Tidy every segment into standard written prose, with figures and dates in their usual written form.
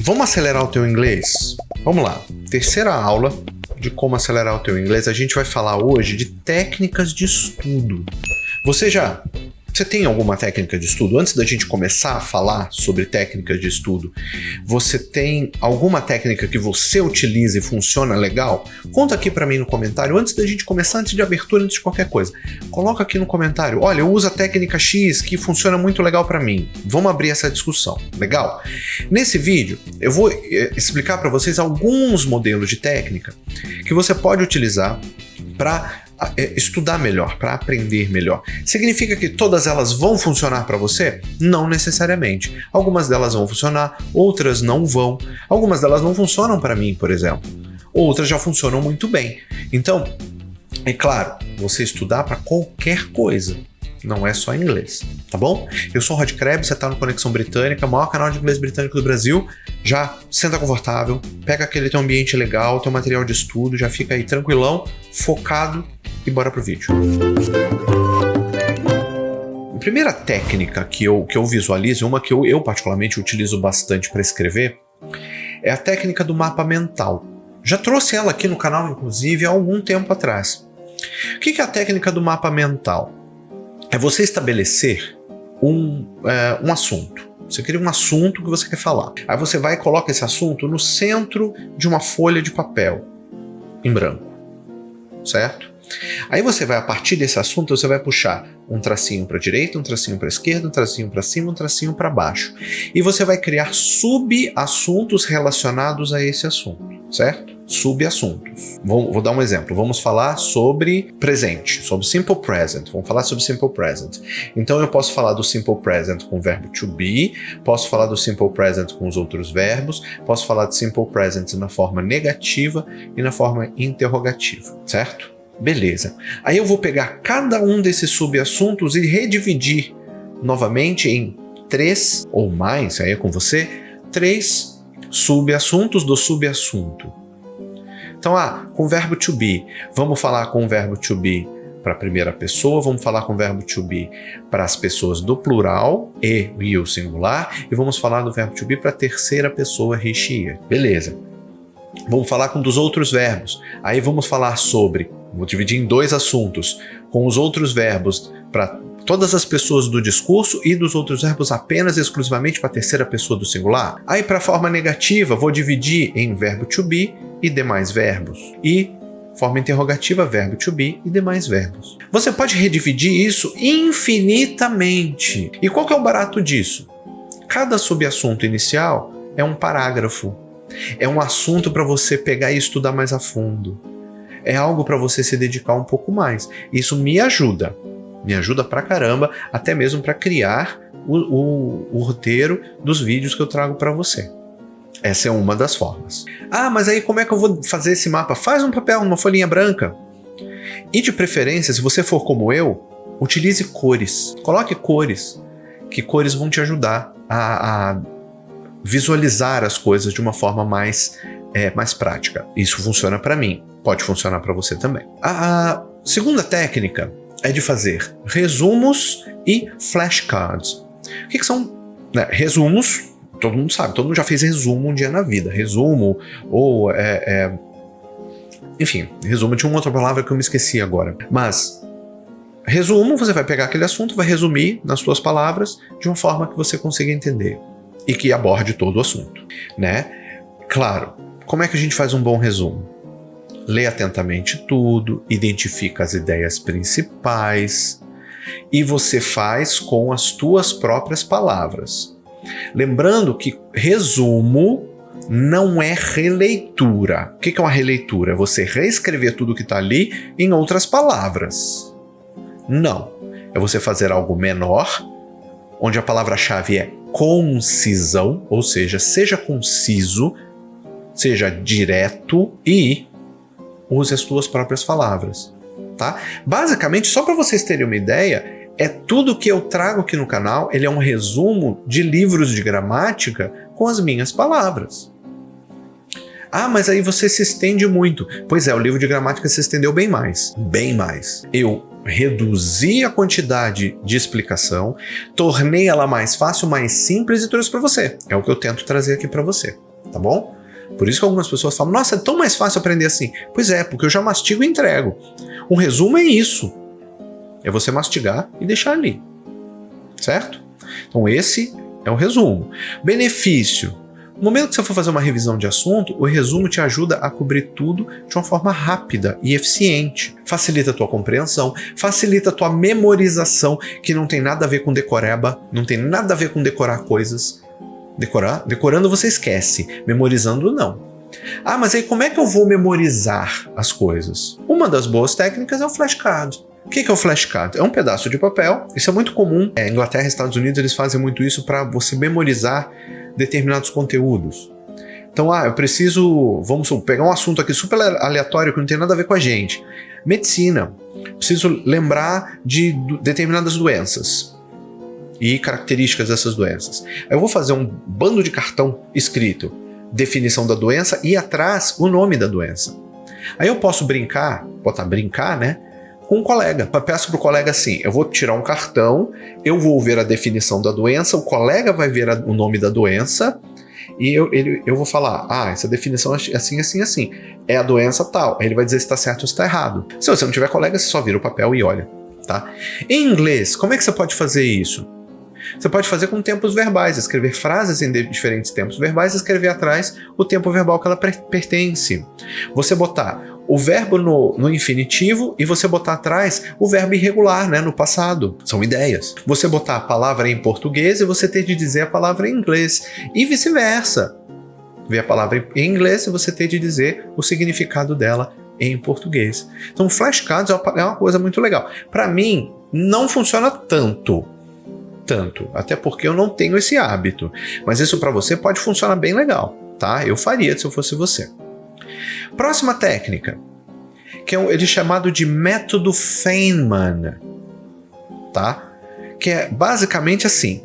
Vamos acelerar o teu inglês? Vamos lá. Terceira aula de como acelerar o teu inglês. A gente vai falar hoje de técnicas de estudo. Você tem alguma técnica de estudo? Antes da gente começar a falar sobre técnicas de estudo, você tem alguma técnica que você utiliza e funciona legal? Conta aqui pra mim no comentário, antes da gente começar, antes de abertura, antes de qualquer coisa. Coloca aqui no comentário, olha, eu uso a técnica X que funciona muito legal pra mim. Vamos abrir essa discussão, legal? Nesse vídeo, eu vou explicar pra vocês alguns modelos de técnica que você pode utilizar para estudar melhor, para aprender melhor. Significa que todas elas vão funcionar para você? Não necessariamente. Algumas delas vão funcionar, outras não vão. Algumas delas não funcionam para mim, por exemplo. Outras já funcionam muito bem. Então, é claro, você estudar para qualquer coisa. Não é só inglês, tá bom? Eu sou o Rod Krebs, você tá no Conexão Britânica, maior canal de inglês britânico do Brasil. Já senta confortável, pega aquele teu ambiente legal, teu material de estudo, já fica aí tranquilão, focado e bora pro vídeo. A primeira técnica que eu visualizo, uma que eu particularmente utilizo bastante para escrever, é a técnica do mapa mental. Já trouxe ela aqui no canal, inclusive, há algum tempo atrás. O que é a técnica do mapa mental? É você estabelecer um assunto. Você cria um assunto que você quer falar. Aí você vai e coloca esse assunto no centro de uma folha de papel, em branco, certo? Aí você vai, a partir desse assunto, você vai puxar um tracinho para a direita, um tracinho para a esquerda, um tracinho para cima, um tracinho para baixo. E você vai criar subassuntos relacionados a esse assunto, certo? Subassuntos. Vou dar um exemplo. Vamos falar sobre presente, sobre simple present. Vamos falar sobre simple present. Então eu posso falar do simple present com o verbo to be, posso falar do simple present com os outros verbos, posso falar de simple present na forma negativa e na forma interrogativa, certo? Beleza. Aí eu vou pegar cada um desses subassuntos e redividir novamente em 3 ou mais, aí é com você, 3 subassuntos do subassunto. Então, com o verbo to be, vamos falar com o verbo to be para a primeira pessoa, vamos falar com o verbo to be para as pessoas do plural, e o singular, e vamos falar do verbo to be para a terceira pessoa, he, she. Beleza. Vamos falar com dos outros verbos. Aí vamos falar sobre, vou dividir em 2 assuntos, com os outros verbos para todas as pessoas do discurso e dos outros verbos apenas exclusivamente para a terceira pessoa do singular. Aí para a forma negativa, vou dividir em verbo to be e demais verbos. E forma interrogativa, verbo to be e demais verbos. Você pode redividir isso infinitamente. E qual que é o barato disso? Cada subassunto inicial é um parágrafo. É um assunto para você pegar e estudar mais a fundo. É algo para você se dedicar um pouco mais. Isso me ajuda pra caramba, até mesmo para criar o roteiro dos vídeos que eu trago para você. Essa é uma das formas. Mas aí como é que eu vou fazer esse mapa? Faz um papel, uma folhinha branca. E de preferência, se você for como eu, utilize cores. Coloque cores, que cores vão te ajudar a visualizar as coisas de uma forma mais prática. Isso funciona para mim, pode funcionar para você também. A segunda técnica é de fazer resumos e flashcards. O que são resumos? Todo mundo sabe, todo mundo já fez resumo um dia na vida. Resumo, ou enfim, resumo de uma outra palavra que eu me esqueci agora. Mas resumo, você vai pegar aquele assunto, vai resumir nas suas palavras de uma forma que você consiga entender e que aborde todo o assunto, né? Claro, como é que a gente faz um bom resumo? Lê atentamente tudo, identifica as ideias principais e você faz com as tuas próprias palavras. Lembrando que resumo não é releitura. O que é uma releitura? É você reescrever tudo que está ali em outras palavras. Não. É você fazer algo menor, onde a palavra-chave é concisão, ou seja conciso, seja direto e use as tuas próprias palavras, tá? Basicamente, só para vocês terem uma ideia, é tudo que eu trago aqui no canal, ele é um resumo de livros de gramática com as minhas palavras. Mas aí você se estende muito. Pois é, o livro de gramática se estendeu bem mais. Bem mais. Eu reduzi a quantidade de explicação, tornei ela mais fácil, mais simples e trouxe para você. É o que eu tento trazer aqui para você. tá bom? Por isso que algumas pessoas falam, nossa, é tão mais fácil aprender assim. Pois é, porque eu já mastigo e entrego. Um resumo é isso. É você mastigar e deixar ali. Certo? Então esse é o resumo. Benefício. No momento que você for fazer uma revisão de assunto, o resumo te ajuda a cobrir tudo de uma forma rápida e eficiente. Facilita a tua compreensão, facilita a tua memorização, que não tem nada a ver com decoreba, não tem nada a ver com decorar coisas. Decorando você esquece, memorizando não. Ah, mas aí como é que eu vou memorizar as coisas? Uma das boas técnicas é o flashcard. O que é o flashcard? É um pedaço de papel, isso é muito comum. Inglaterra e Estados Unidos eles fazem muito isso para você memorizar determinados conteúdos. Então, eu preciso, vamos pegar um assunto aqui super aleatório que não tem nada a ver com a gente. Medicina. Preciso lembrar de determinadas doenças e características dessas doenças. Aí eu vou fazer um bando de cartão escrito definição da doença e atrás o nome da doença. Aí eu posso brincar, né, com um colega. Peço pro colega assim, eu vou tirar um cartão, eu vou ver a definição da doença, o colega vai ver o nome da doença e eu vou falar, essa definição é assim, assim, assim. É a doença tal. Aí ele vai dizer se está certo ou se está errado. Se você não tiver colega, você só vira o papel e olha, tá? Em inglês, como é que você pode fazer isso? Você pode fazer com tempos verbais, escrever frases em diferentes tempos verbais e escrever atrás o tempo verbal que ela pertence. Você botar o verbo no infinitivo e você botar atrás o verbo irregular, né, no passado. São ideias. Você botar a palavra em português e você ter de dizer a palavra em inglês. E vice-versa. Ver a palavra em inglês e você ter de dizer o significado dela em português. Então, flashcards é uma coisa muito legal. Para mim, não funciona tanto, até porque eu não tenho esse hábito. Mas isso para você pode funcionar bem legal, tá? Eu faria se eu fosse você. Próxima técnica, que ele é chamado de método Feynman, tá? Que é basicamente assim,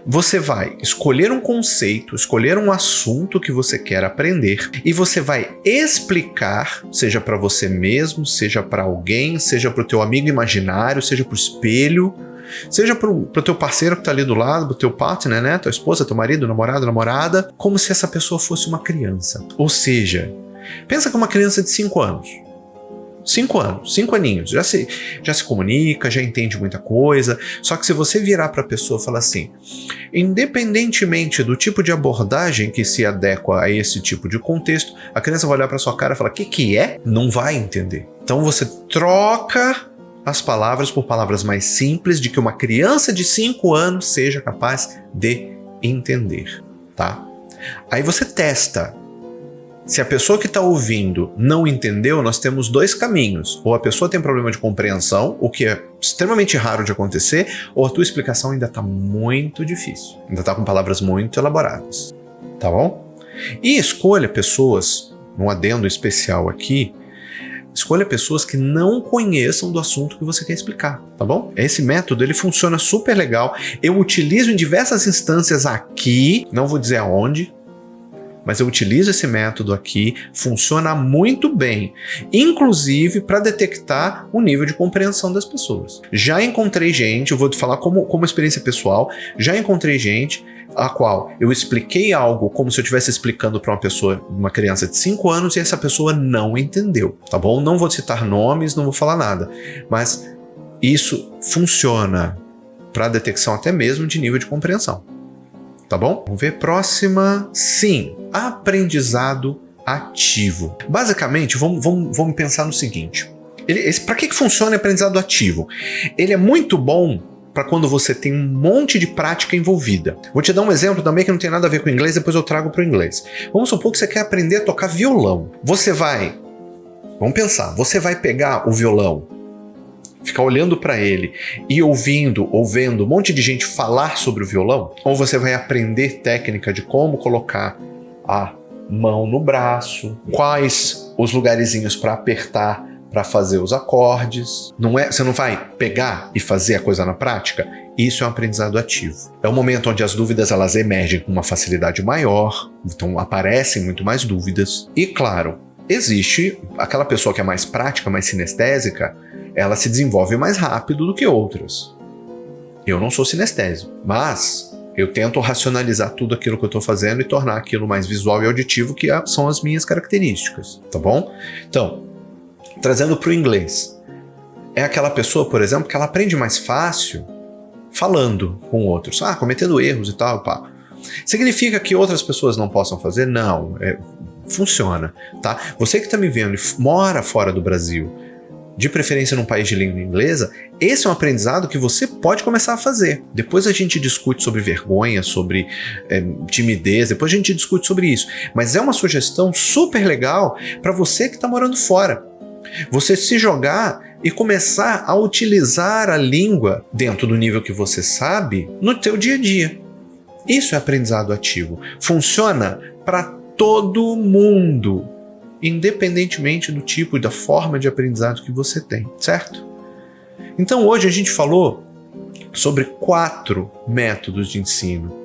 você vai escolher um conceito, escolher um assunto que você quer aprender e você vai explicar, seja para você mesmo, seja para alguém, seja para o teu amigo imaginário, seja para o espelho, seja pro teu parceiro que tá ali do lado, pro teu partner, né? Tua esposa, teu marido, namorado, namorada, como se essa pessoa fosse uma criança. Ou seja, pensa que uma criança de 5 anos. 5 anos, 5 aninhos, já se comunica, já entende muita coisa, só que se você virar para a pessoa e falar assim, independentemente do tipo de abordagem que se adequa a esse tipo de contexto, a criança vai olhar para sua cara e falar, que é? Não vai entender. Então você troca as palavras por palavras mais simples de que uma criança de 5 anos seja capaz de entender, tá? Aí você testa. Se a pessoa que está ouvindo não entendeu, nós temos 2 caminhos. Ou a pessoa tem problema de compreensão, o que é extremamente raro de acontecer, ou a tua explicação ainda está muito difícil. Ainda está com palavras muito elaboradas, tá bom? E escolha pessoas, um adendo especial aqui, escolha pessoas que não conheçam do assunto que você quer explicar, tá bom? Esse método, ele funciona super legal. Eu utilizo em diversas instâncias aqui, não vou dizer aonde, mas eu utilizo esse método aqui, funciona muito bem, inclusive para detectar o nível de compreensão das pessoas. Já encontrei gente, eu vou te falar como experiência pessoal, já encontrei gente a qual eu expliquei algo como se eu estivesse explicando para uma criança de 5 anos e essa pessoa não entendeu, tá bom? Não vou citar nomes, não vou falar nada, mas isso funciona para detecção até mesmo de nível de compreensão, tá bom? Vamos ver próxima. Sim, aprendizado ativo. Basicamente, vamos pensar no seguinte, para que funciona o aprendizado ativo? Ele é muito bom para quando você tem um monte de prática envolvida. Vou te dar um exemplo também que não tem nada a ver com o inglês, depois eu trago para o inglês. Vamos supor que você quer aprender a tocar violão. Vamos pensar, você vai pegar o violão, ficar olhando para ele e ouvindo um monte de gente falar sobre o violão? Ou você vai aprender técnica de como colocar a mão no braço, quais os lugarzinhos para apertar para fazer os acordes. Você não vai pegar e fazer a coisa na prática? Isso é um aprendizado ativo. É um momento onde as dúvidas elas emergem com uma facilidade maior, então aparecem muito mais dúvidas. E claro, existe aquela pessoa que é mais prática, mais sinestésica, ela se desenvolve mais rápido do que outras. Eu não sou sinestésico, mas Eu tento racionalizar tudo aquilo que eu estou fazendo e tornar aquilo mais visual e auditivo, que são as minhas características, tá bom? Então, trazendo para o inglês. É aquela pessoa, por exemplo, que ela aprende mais fácil falando com outros. Cometendo erros e tal, pá. Significa que outras pessoas não possam fazer? Não. Funciona, tá? Você que está me vendo e mora fora do Brasil, de preferência num país de língua inglesa, esse é um aprendizado que você pode começar a fazer. Depois a gente discute sobre vergonha, sobre timidez, depois a gente discute sobre isso. Mas é uma sugestão super legal para você que está morando fora. Você se jogar e começar a utilizar a língua dentro do nível que você sabe no teu dia a dia. Isso é aprendizado ativo. Funciona para todo mundo, independentemente do tipo e da forma de aprendizado que você tem, certo? Então hoje a gente falou sobre 4 métodos de ensino.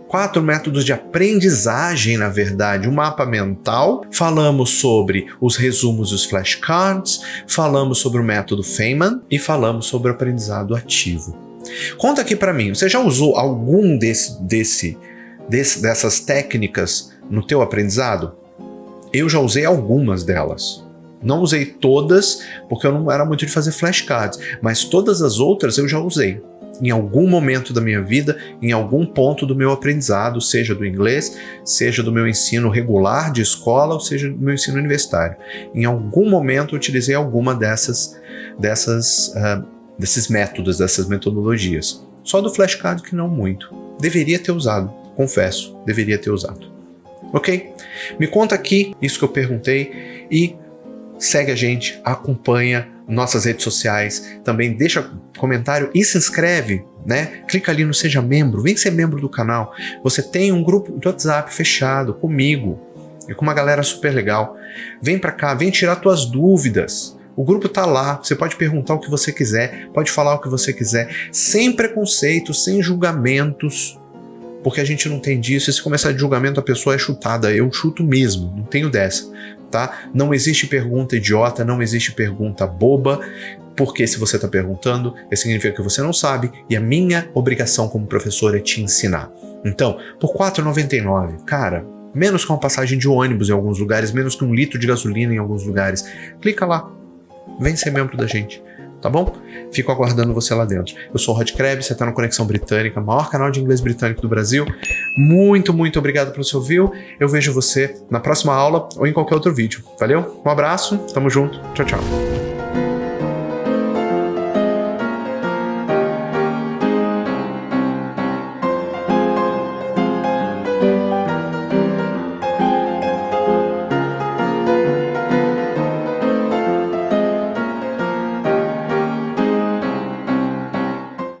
4 métodos de aprendizagem, na verdade. O mapa mental, falamos sobre os resumos e os flashcards, falamos sobre o método Feynman e falamos sobre o aprendizado ativo. Conta aqui para mim, você já usou algum dessas técnicas no teu aprendizado? Eu já usei algumas delas. Não usei todas, porque eu não era muito de fazer flashcards, mas todas as outras eu já usei. Em algum momento da minha vida, em algum ponto do meu aprendizado, seja do inglês, seja do meu ensino regular de escola, ou seja do meu ensino universitário. Em algum momento eu utilizei alguma desses métodos, dessas metodologias. Só do flashcard que não muito. Deveria ter usado, confesso, deveria ter usado. Ok? Me conta aqui isso que eu perguntei e segue a gente, acompanha nossas redes sociais, também deixa comentário e se inscreve, né? Clica ali no Seja Membro, vem ser membro do canal. Você tem um grupo de WhatsApp fechado comigo e com uma galera super legal. Vem pra cá, vem tirar tuas dúvidas. O grupo tá lá, você pode perguntar o que você quiser, pode falar o que você quiser, sem preconceito, sem julgamentos, porque a gente não tem disso. E se começar de julgamento, a pessoa é chutada. Eu chuto mesmo, não tenho dessa, tá? Não existe pergunta idiota, não existe pergunta boba, porque se você está perguntando, isso significa que você não sabe, e a minha obrigação como professor é te ensinar. Então, por R$ 4,99, cara, menos que uma passagem de ônibus em alguns lugares, menos que 1 litro de gasolina em alguns lugares, clica lá, vem ser membro da gente, tá bom? Fico aguardando você lá dentro. Eu sou o Rod Krebs, você está no Conexão Britânica, maior canal de inglês britânico do Brasil. Muito, muito obrigado pelo seu view. Eu vejo você na próxima aula ou em qualquer outro vídeo. Valeu? Um abraço, tamo junto, tchau, tchau.